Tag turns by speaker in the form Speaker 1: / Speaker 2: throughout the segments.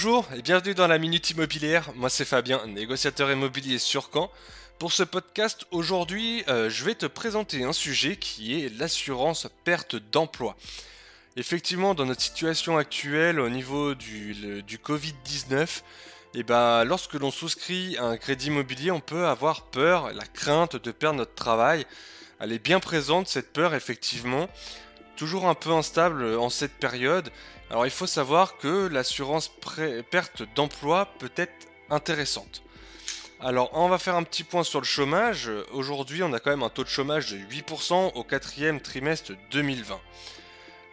Speaker 1: Bonjour et bienvenue dans la Minute Immobilière, moi c'est Fabien, négociateur immobilier sur Caen. Pour ce podcast, aujourd'hui, je vais te présenter un sujet qui est l'assurance perte d'emploi. Effectivement, dans notre situation actuelle au niveau du Covid-19, lorsque l'on souscrit à un crédit immobilier, on peut avoir peur, la crainte de perdre notre travail. Elle est bien présente, cette peur, effectivement. Toujours un peu instable en cette période. Alors il faut savoir que l'assurance perte d'emploi peut être intéressante. Alors on va faire un petit point sur le chômage. Aujourd'hui on a quand même un taux de chômage de 8% au quatrième trimestre 2020.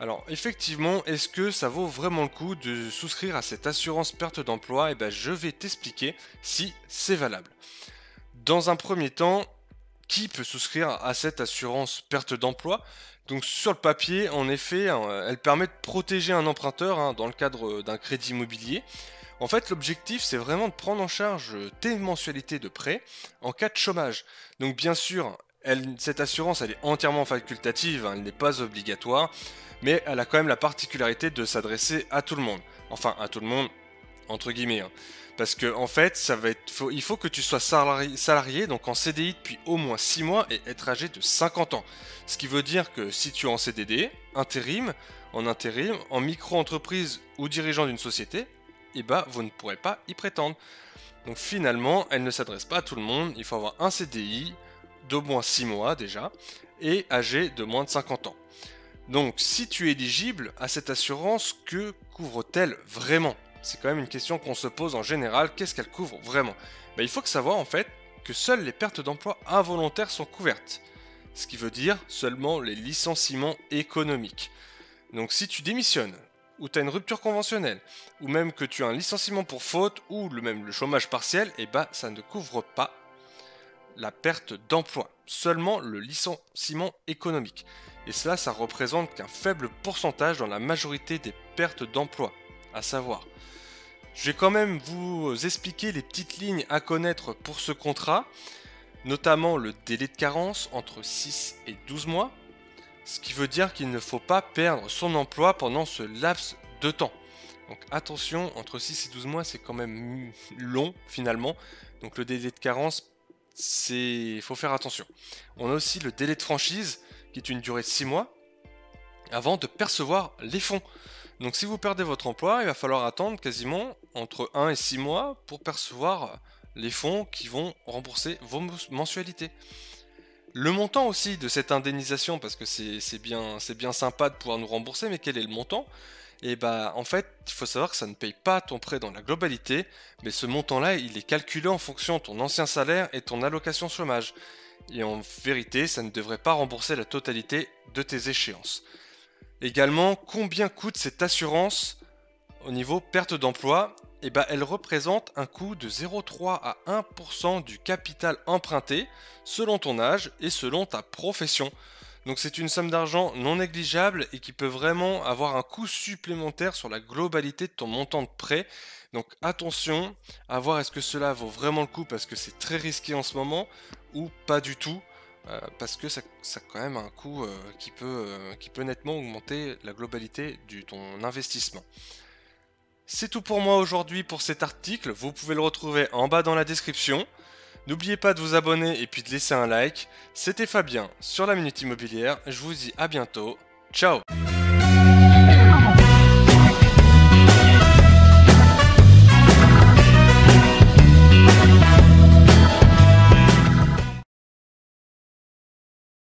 Speaker 1: Alors effectivement, est-ce que ça vaut vraiment le coup de souscrire à cette assurance perte d'emploi? Je vais t'expliquer si c'est valable. Dans un premier temps, qui peut souscrire à cette assurance perte d'emploi? Donc sur le papier, en effet, elle permet de protéger un emprunteur dans le cadre d'un crédit immobilier. En fait, l'objectif, c'est vraiment de prendre en charge tes mensualités de prêt en cas de chômage. Donc bien sûr, cette assurance, elle est entièrement facultative, elle n'est pas obligatoire, mais elle a quand même la particularité de s'adresser à tout le monde. Enfin, à tout le monde, entre guillemets. Parce que en fait, il faut que tu sois salarié, donc en CDI depuis au moins 6 mois et être âgé de 50 ans. Ce qui veut dire que si tu es en CDD, intérim, en micro-entreprise ou dirigeant d'une société, vous ne pourrez pas y prétendre. Donc finalement, elle ne s'adresse pas à tout le monde. Il faut avoir un CDI d'au moins 6 mois déjà et âgé de moins de 50 ans. Donc si tu es éligible à cette assurance, que couvre-t-elle vraiment ? C'est quand même une question qu'on se pose en général, qu'est-ce qu'elle couvre vraiment? Il faut savoir en fait que seules les pertes d'emploi involontaires sont couvertes. Ce qui veut dire seulement les licenciements économiques. Donc si tu démissionnes, ou tu as une rupture conventionnelle, ou même que tu as un licenciement pour faute, ou le chômage partiel, ça ne couvre pas la perte d'emploi, seulement le licenciement économique. Et cela, ça représente qu'un faible pourcentage dans la majorité des pertes d'emploi, à savoir. Je vais quand même vous expliquer les petites lignes à connaître pour ce contrat, notamment le délai de carence entre 6 et 12 mois, ce qui veut dire qu'il ne faut pas perdre son emploi pendant ce laps de temps. Donc attention, entre 6 et 12 mois, c'est quand même long finalement, donc le délai de carence, il faut faire attention. On a aussi le délai de franchise, qui est une durée de 6 mois, avant de percevoir les fonds. Donc si vous perdez votre emploi, il va falloir attendre quasiment entre 1 et 6 mois pour percevoir les fonds qui vont rembourser vos mensualités. Le montant aussi de cette indemnisation, parce que c'est bien sympa de pouvoir nous rembourser, mais quel est le montant? En fait, il faut savoir que ça ne paye pas ton prêt dans la globalité, mais ce montant-là, il est calculé en fonction de ton ancien salaire et ton allocation chômage. Et en vérité, ça ne devrait pas rembourser la totalité de tes échéances. Également, combien coûte cette assurance au niveau perte d'emploi? Elle représente un coût de 0,3 à 1% du capital emprunté selon ton âge et selon ta profession. Donc c'est une somme d'argent non négligeable et qui peut vraiment avoir un coût supplémentaire sur la globalité de ton montant de prêt. Donc attention à voir est-ce que cela vaut vraiment le coup parce que c'est très risqué en ce moment ou pas du tout. Parce que ça a quand même un coût qui peut nettement augmenter la globalité de ton investissement. C'est tout pour moi aujourd'hui pour cet article, vous pouvez le retrouver en bas dans la description. N'oubliez pas de vous abonner et puis de laisser un like. C'était Fabien sur la Minute Immobilière, je vous dis à bientôt, ciao.